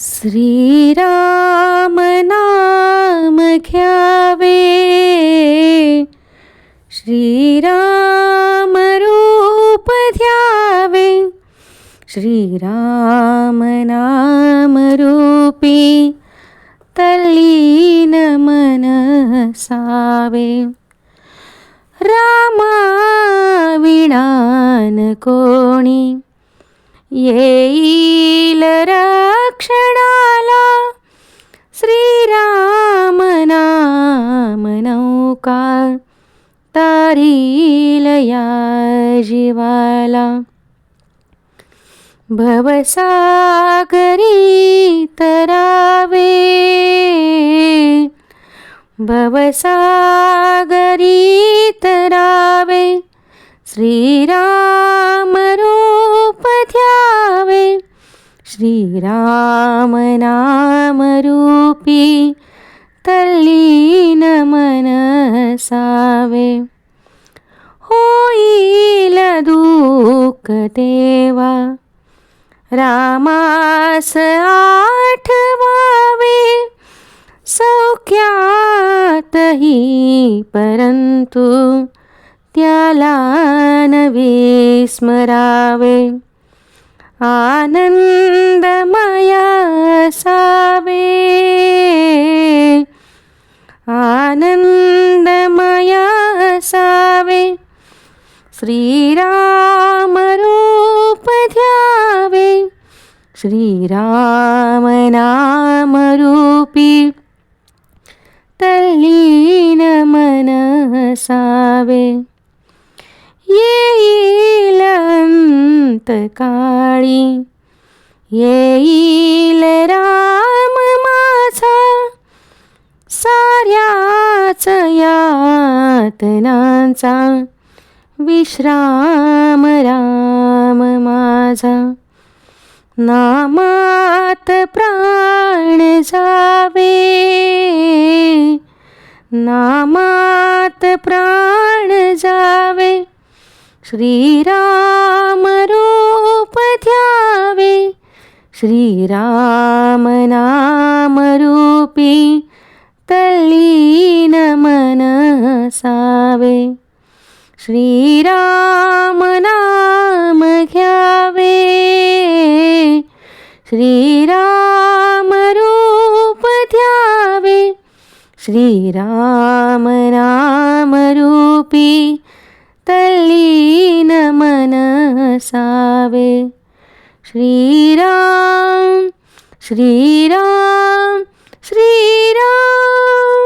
श्रीराम नाम घ्यावे, श्रीराम रूप ध्यावे, श्रीराम नाम रूपी तल्लीन मन सावे. रामा विना न कोणी येईल रक्षणाला, श्रीराम नाम नौका तारील या जीवाला. भवसागरी तरावे, भवसागरी तरावे, श्रीराम रूप ध्यावे, श्रीराम नाम रूपी तल्लीन मन सावे. होईल दुःख तेव्हा रामास आठवावे, सौख्यातही परंतु त्याला न विस्मरावे. आनंदमय असावे, आनंदमय असावे, श्रीराम रूप ध्यावे, श्रीराम नाम रूपी तल्लीन मन सावे. येईल अंतकाळी, येईल राम माझा, साऱ्याच यातनांचा विश्राम राम माझा. नामात प्राण जावे, नामात प्राण जावे, श्रीराम रूप ध्यावे, श्रीराम नाम रूपी तल्लीन मन सावे. श्रीराम नाम घ्यावे, श्रीराम रूप ध्यावे, श्रीराम नाम रूपी तल्लीन मन सावे. श्रीराम श्रीराम श्रीराम.